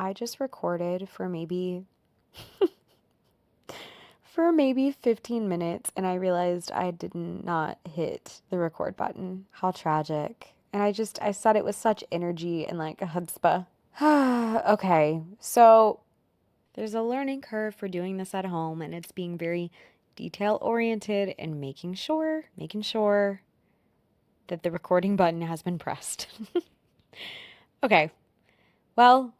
I just recorded for maybe 15 minutes and I realized I did not hit the record button. How tragic. And I said it with such energy and like a chutzpah. Okay, so there's a learning curve for doing this at home, and it's being very detail oriented and making sure that the recording button has been pressed. Okay, well,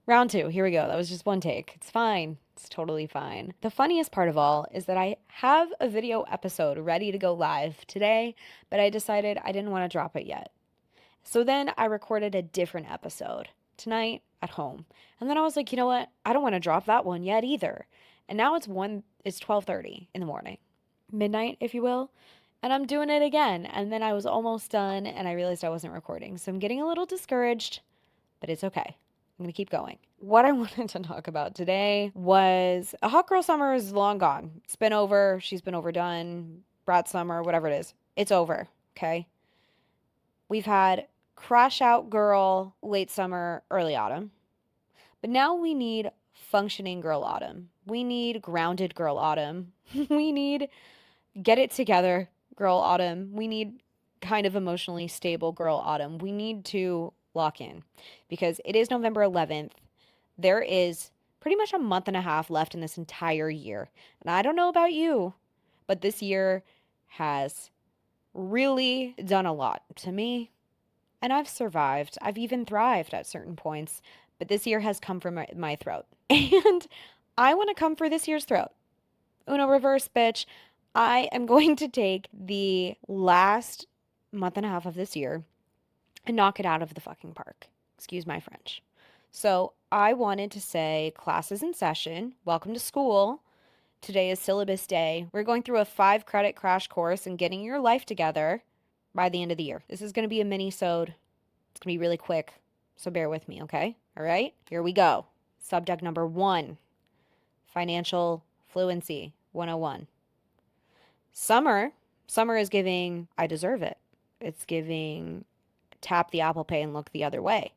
round two, here we go. That was just one take. It's fine. It's totally fine. The funniest part of all is that I have a video episode ready to go live today, but I decided I didn't want to drop it yet. So then I recorded a different episode tonight at home. And then I was like, you know what? I don't want to drop that one yet either. And now it's 12:30 in the morning. Midnight, if you will. And I'm doing it again. And then I was almost done and I realized I wasn't recording. So I'm getting a little discouraged, but it's okay. I'm going to keep going. What I wanted to talk about today was a hot girl summer is long gone. It's been over. She's been overdone. Brat summer, whatever it is. It's over. Okay. We've had crash out girl late summer, early autumn. But now we need functioning girl autumn. We need grounded girl autumn. We need get it together girl autumn. We need kind of emotionally stable girl autumn. We need to lock in because it is November 11th. There is pretty much a month and a half left in this entire year. And I don't know about you, but this year has really done a lot to me. And I've survived. I've even thrived at certain points. But this year has come for my throat. And I want to come for this year's throat. Uno reverse, bitch. I am going to take the last month and a half of this year and knock it out of the fucking park. Excuse my French. So I wanted to say classes in session. Welcome to school. Today is syllabus day. We're going through a 5-credit crash course and getting your life together by the end of the year. This is going to be a mini-sode. It's going to be really quick, so bear with me, okay? All right, here we go. Subject number 1, financial fluency 101. Summer is giving I deserve it. It's giving tap the Apple Pay and look the other way.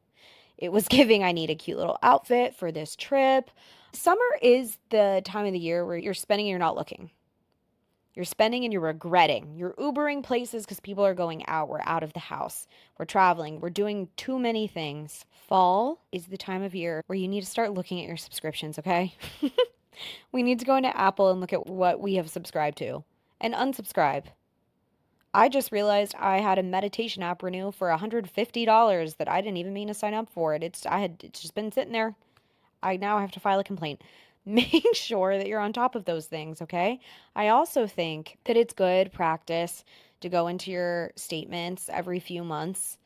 It was giving I need a cute little outfit for this trip. Summer is the time of the year where you're spending and you're not looking. You're spending and you're regretting. You're Ubering places because people are going out. We're out of the house. We're traveling. We're doing too many things. Fall is the time of year where you need to start looking at your subscriptions, okay? We need to go into Apple and look at what we have subscribed to and unsubscribe. I just realized I had a meditation app renew for $150 that I didn't even mean to sign up for it. It's just been sitting there. I now have to file a complaint. Make sure that you're on top of those things, okay? I also think that it's good practice to go into your statements every few months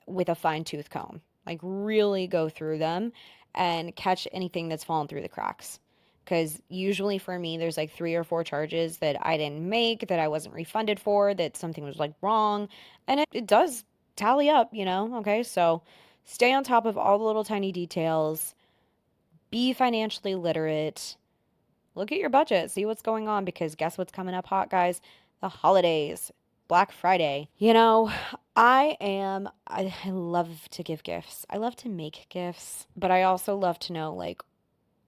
with a fine-tooth comb. Like really go through them and catch anything that's fallen through the cracks. Because usually for me, there's like 3 or 4 charges that I didn't make, that I wasn't refunded for, that something was like wrong. And it does tally up, okay? So stay on top of all the little tiny details. Be financially literate. Look at your budget. See what's going on because guess what's coming up hot, guys? The holidays. Black Friday. I love to give gifts. I love to make gifts, but I also love to know, like,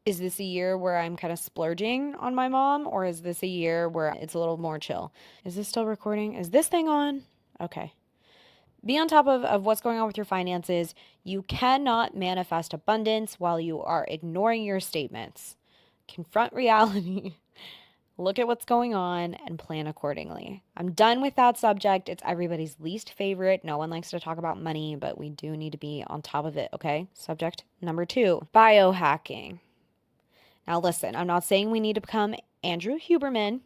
is this a year where I'm kind of splurging on my mom, or is this a year where it's a little more chill? Is this still recording? Is this thing on? Okay. Be on top of what's going on with your finances. You cannot manifest abundance while you are ignoring your statements. Confront reality. Look at what's going on and plan accordingly. I'm done with that subject. It's everybody's least favorite. No one likes to talk about money, but we do need to be on top of it, okay? Subject number 2, biohacking. Now listen, I'm not saying we need to become Andrew Huberman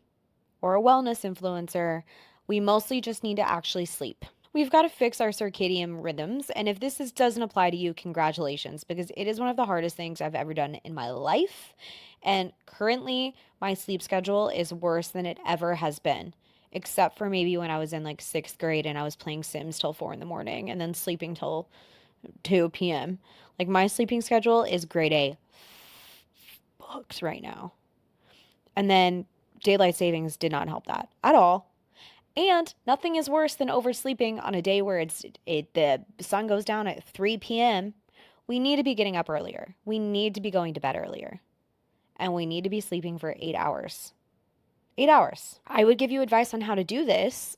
or a wellness influencer. We mostly just need to actually sleep. We've got to fix our circadian rhythms. And if doesn't apply to you, congratulations, because it is one of the hardest things I've ever done in my life. And currently, my sleep schedule is worse than it ever has been, except for maybe when I was in like 6th grade and I was playing Sims till 4 in the morning and then sleeping till 2 p.m. Like my sleeping schedule is grade A booked right now. And then daylight savings did not help that at all. And nothing is worse than oversleeping on a day where the sun goes down at 3 p.m. We need to be getting up earlier. We need to be going to bed earlier. And we need to be sleeping for 8 hours. 8 hours. I would give you advice on how to do this,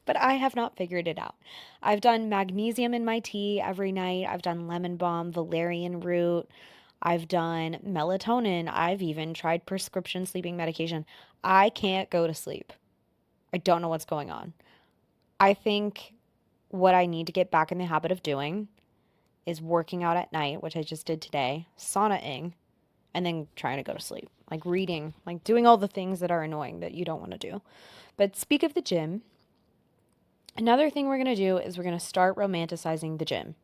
but I have not figured it out. I've done magnesium in my tea every night. I've done lemon balm, valerian root. I've done melatonin. I've even tried prescription sleeping medication. I can't go to sleep. I don't know what's going on. I think what I need to get back in the habit of doing is working out at night, which I just did today, saunaing, and then trying to go to sleep. Like reading, like doing all the things that are annoying that you don't want to do. But speak of the gym, another thing we're going to do is we're going to start romanticizing the gym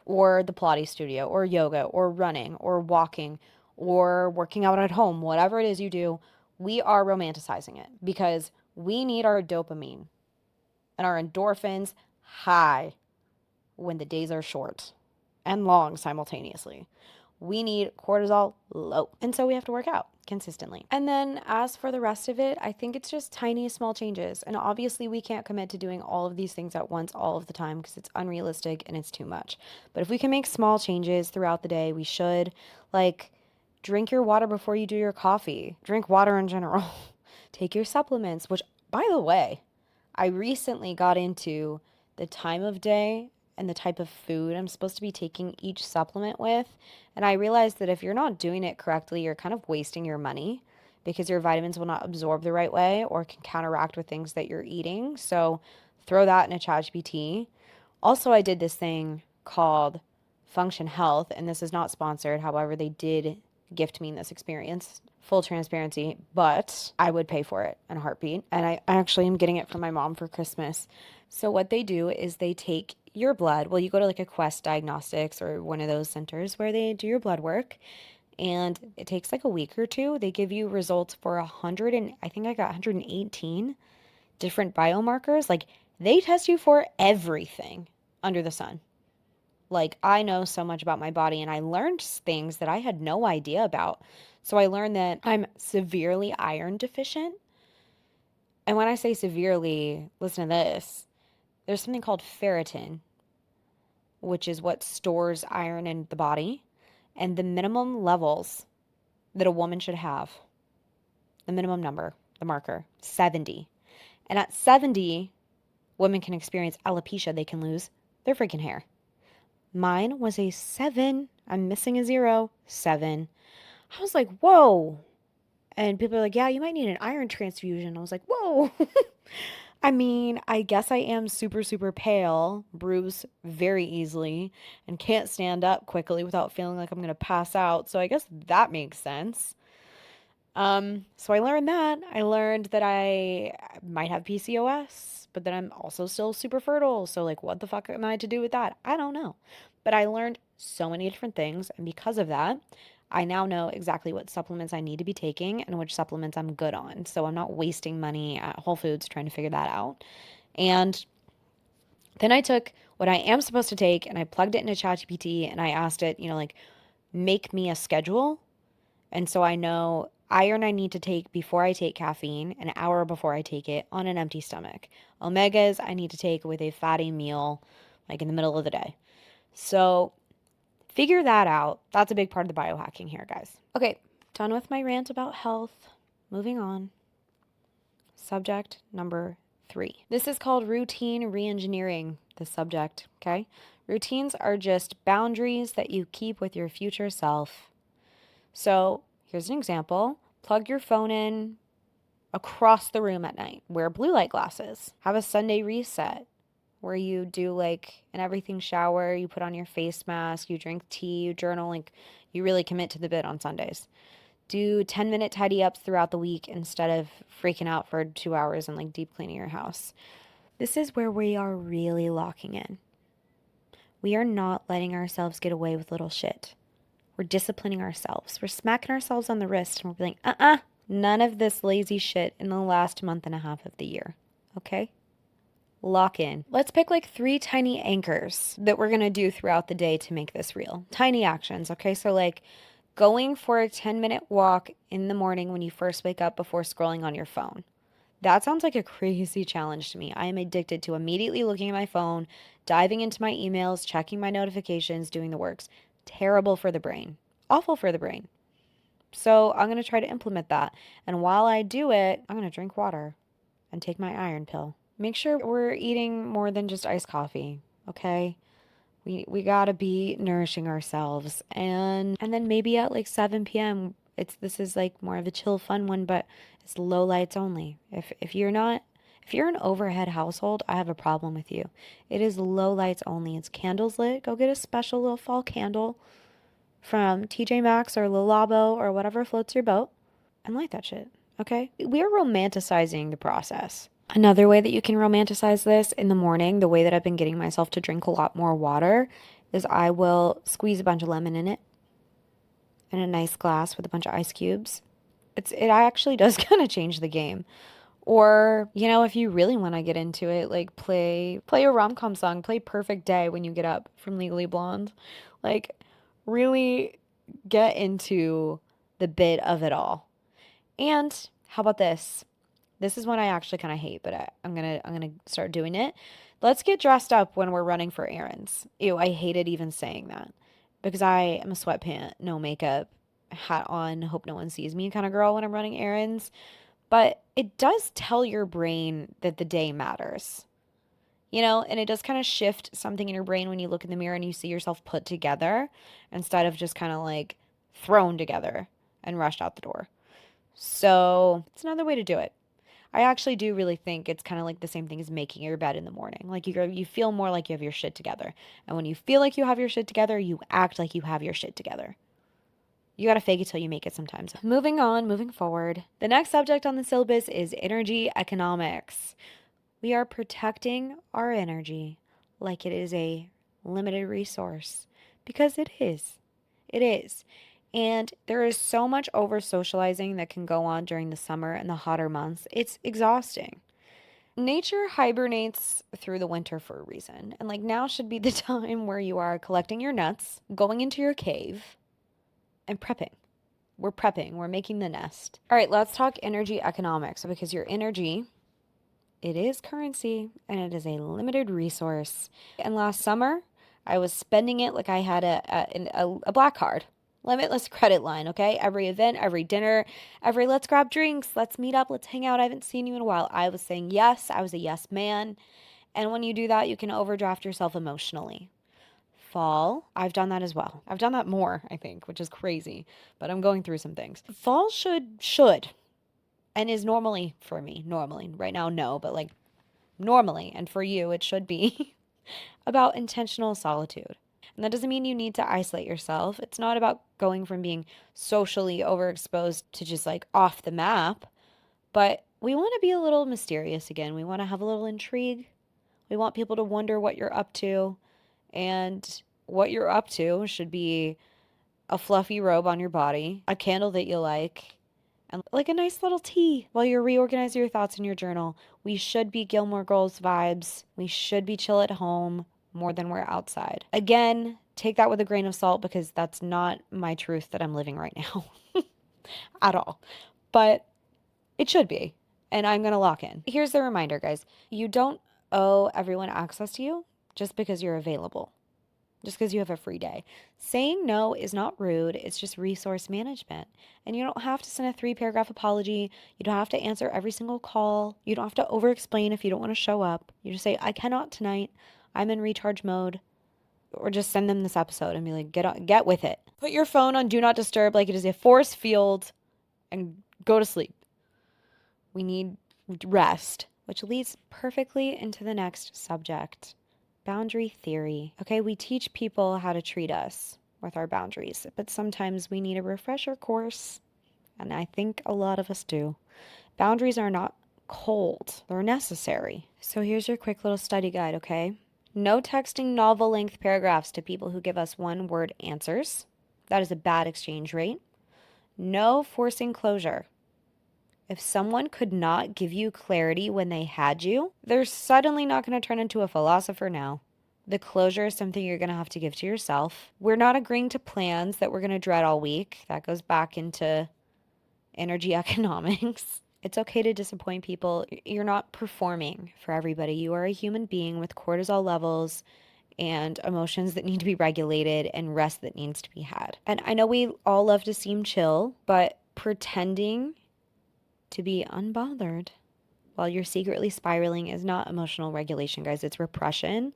or the Pilates studio or yoga or running or walking or working out at home, whatever it is you do. We are romanticizing it because we need our dopamine and our endorphins high when the days are short and long simultaneously. We need cortisol low. And so we have to work out consistently. And then as for the rest of it, I think it's just tiny, small changes. And obviously, we can't commit to doing all of these things at once all of the time because it's unrealistic and it's too much. But if we can make small changes throughout the day, we should. Like, drink your water before you do your coffee, drink water in general, take your supplements, which, by the way, I recently got into the time of day and the type of food I'm supposed to be taking each supplement with. And I realized that if you're not doing it correctly, you're kind of wasting your money because your vitamins will not absorb the right way or can counteract with things that you're eating. So throw that in a ChatGPT. Also, I did this thing called Function Health, and this is not sponsored. However, they did gift me this experience. Full transparency, but I would pay for it in a heartbeat. And I actually am getting it from my mom for Christmas. So what they do is they take your blood. Well, you go to like a Quest Diagnostics or one of those centers where they do your blood work. And it takes like a week or two. They give you results for 100 and I think I got 118 different biomarkers. Like they test you for everything under the sun. Like I know so much about my body and I learned things that I had no idea about. So I learned that I'm severely iron deficient. And when I say severely, listen to this. There's something called ferritin, which is what stores iron in the body, and the minimum levels that a woman should have, the minimum number, the marker, 70. And at 70, women can experience alopecia. They can lose their freaking hair. Mine was a 7. I'm missing a 0. 7. I was like, whoa. And people are like, yeah, you might need an iron transfusion. I was like, whoa. I mean, I guess I am super, super pale, bruise very easily, and can't stand up quickly without feeling like I'm going to pass out. So I guess that makes sense. So I learned that. I learned that I might have PCOS, but then I'm also still super fertile. So like, what the fuck am I to do with that? I don't know. But I learned so many different things. And because of that, I now know exactly what supplements I need to be taking and which supplements I'm good on. So I'm not wasting money at Whole Foods trying to figure that out. And then I took what I am supposed to take and I plugged it into ChatGPT and I asked it, like, make me a schedule. And so I know iron I need to take before I take caffeine, an hour before I take it on an empty stomach. Omegas I need to take with a fatty meal, like in the middle of the day. So figure that out. That's a big part of the biohacking here, guys. Okay, done with my rant about health. Moving on. Subject number 3. This is called routine reengineering, the subject, okay? Routines are just boundaries that you keep with your future self. So here's an example. Plug your phone in across the room at night. Wear blue light glasses. Have a Sunday reset where you do like an everything shower, you put on your face mask, you drink tea, you journal, like you really commit to the bit on Sundays. Do 10-minute tidy ups throughout the week instead of freaking out for 2 hours and like deep cleaning your house. This is where we are really locking in. We are not letting ourselves get away with little shit. We're disciplining ourselves. We're smacking ourselves on the wrist and we're like, none of this lazy shit in the last month and a half of the year. Okay? Lock in. Let's pick like 3 tiny anchors that we're going to do throughout the day to make this real. Tiny actions. Okay? So like going for a 10-minute walk in the morning when you first wake up before scrolling on your phone. That sounds like a crazy challenge to me. I am addicted to immediately looking at my phone, diving into my emails, checking my notifications, doing the works. Terrible for the brain. Awful for the brain. So I'm going to try to implement that. And while I do it, I'm going to drink water and take my iron pill. Make sure we're eating more than just iced coffee, okay? We gotta be nourishing ourselves. And then maybe at like 7 p.m. This is like more of a chill fun one, but it's low lights only. If you're an overhead household, I have a problem with you. It is low lights only. It's candles lit. Go get a special little fall candle from TJ Maxx or Le Labo or whatever floats your boat and light that shit. Okay? We are romanticizing the process. Another way that you can romanticize this in the morning, the way that I've been getting myself to drink a lot more water, is I will squeeze a bunch of lemon in it in a nice glass with a bunch of ice cubes. It actually does kind of change the game. Or, if you really want to get into it, like play a rom-com song, play Perfect Day when you get up from Legally Blonde. Like really get into the bit of it all. And how about this? This is one I actually kind of hate, but I'm gonna start doing it. Let's get dressed up when we're running for errands. Ew, I hated even saying that because I am a sweatpant, no makeup, hat on, hope no one sees me kind of girl when I'm running errands. But it does tell your brain that the day matters, and it does kind of shift something in your brain when you look in the mirror and you see yourself put together instead of just kind of like thrown together and rushed out the door. So it's another way to do it. I actually do really think it's kind of like the same thing as making your bed in the morning. Like you feel more like you have your shit together. And when you feel like you have your shit together, you act like you have your shit together. You got to fake it till you make it sometimes. Moving on, moving forward. The next subject on the syllabus is energy economics. We are protecting our energy like it is a limited resource because it is. It is. And there is so much over socializing that can go on during the summer and the hotter months. It's exhausting. Nature hibernates through the winter for a reason. And like now should be the time where you are collecting your nuts, going into your cave, and prepping. We're prepping, we're making the nest. All right, let's talk energy economics because your energy, it is currency and it is a limited resource. And last summer, I was spending it like I had a black card. Limitless credit line, okay? Every event, every dinner, every let's grab drinks, let's meet up, let's hang out. I haven't seen you in a while. I was saying yes. I was a yes man. And when you do that, you can overdraft yourself emotionally. Fall, I've done that as well. I've done that more, I think, which is crazy, but I'm going through some things. Fall should and is normally for me, normally. Right now, no, but like normally, and for you, it should be about intentional solitude. And that doesn't mean you need to isolate yourself. It's not about going from being socially overexposed to just like off the map, but we want to be a little mysterious again. We want to have a little intrigue. We want people to wonder what you're up to. And what you're up to should be a fluffy robe on your body, a candle that you like, and like a nice little tea while you're reorganizing your thoughts in your journal. We should be Gilmore Girls vibes. We should be chill at home more than we're outside. Again, take that with a grain of salt because that's not my truth that I'm living right now at all. But it should be. And I'm going to lock in. Here's the reminder, guys. You don't owe everyone access to you just because you're available, just because you have a free day. Saying no is not rude, it's just resource management. And you don't have to send a 3-paragraph apology. You don't have to answer every single call. You don't have to over explain if you don't want to show up. You just say, I cannot tonight. I'm in recharge mode. Or just send them this episode and be like, get with it. Put your phone on do not disturb like it is a force field and go to sleep. We need rest, which leads perfectly into the next subject. Boundary theory. Okay, we teach people how to treat us with our boundaries, but sometimes we need a refresher course, and I think a lot of us do. Boundaries are not cold, they're necessary. So here's your quick little study guide, okay? No texting novel-length paragraphs to people who give us one-word answers. That is a bad exchange rate. No forcing closure. If someone could not give you clarity when they had you, they're suddenly not going to turn into a philosopher now. The closure is something you're going to have to give to yourself. We're not agreeing to plans that we're going to dread all week. That goes back into energy economics. It's okay to disappoint people. You're not performing for everybody. You are a human being with cortisol levels and emotions that need to be regulated and rest that needs to be had. And I know we all love to seem chill, but pretending to be unbothered while you're secretly spiraling is not emotional regulation, guys. It's repression.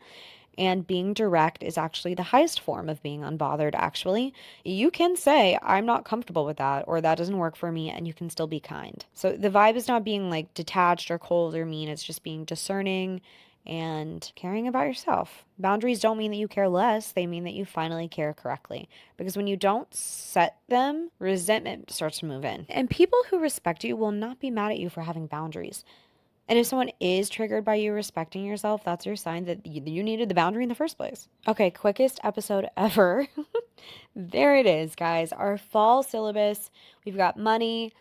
And being direct is actually the highest form of being unbothered, actually. You can say, I'm not comfortable with that, or that doesn't work for me, and you can still be kind. So the vibe is not being like detached or cold or mean, it's just being discerning and caring about yourself. Boundaries don't mean that you care less, they mean that you finally care correctly. Because when you don't set them, resentment starts to move in. And people who respect you will not be mad at you for having boundaries. And if someone is triggered by you respecting yourself, that's your sign that you needed the boundary in the first place. Okay, quickest episode ever. There it is, guys. Our fall syllabus. We've got money,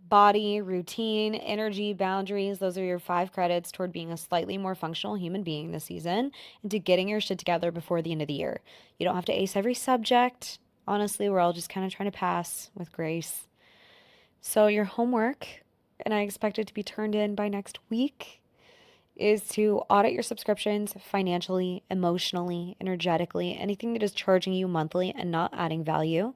body, routine, energy, boundaries. Those are your 5 credits toward being a slightly more functional human being this season and to getting your shit together before the end of the year. You don't have to ace every subject. Honestly, we're all just kind of trying to pass with grace. So, your homework, and I expect it to be turned in by next week, is to audit your subscriptions financially, emotionally, energetically, anything that is charging you monthly and not adding value.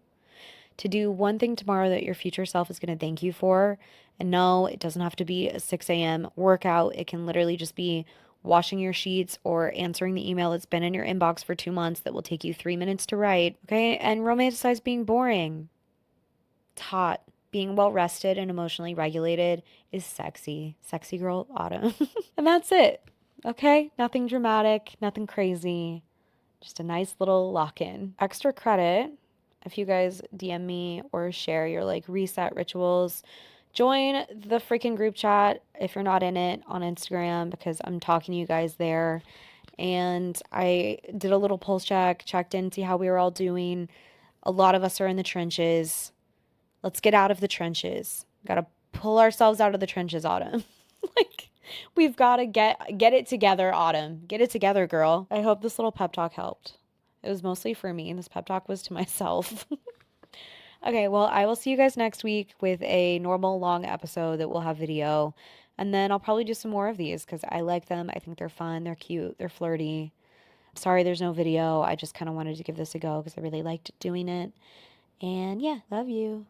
To do one thing tomorrow that your future self is going to thank you for. And no, it doesn't have to be a 6 a.m. workout. It can literally just be washing your sheets or answering the email that's been in your inbox for 2 months that will take you 3 minutes to write. Okay. And romanticize being boring. It's hot. Being well rested and emotionally regulated is sexy. Sexy girl autumn. And that's it. Okay? Nothing dramatic, nothing crazy. Just a nice little lock in. Extra credit if you guys DM me or share your like reset rituals. Join the freaking group chat if you're not in it on Instagram because I'm talking to you guys there. And I did a little pulse check, checked in, see how we were all doing. A lot of us are in the trenches. Let's get out of the trenches. Got to pull ourselves out of the trenches, Autumn. Like we've got to get it together, Autumn. Get it together, girl. I hope this little pep talk helped. It was mostly for me. This pep talk was to myself. Okay, well, I will see you guys next week with a normal long episode that will have video. And then I'll probably do some more of these because I like them. I think they're fun, they're cute, they're flirty. Sorry there's no video. I just kind of wanted to give this a go because I really liked doing it. And yeah, love you.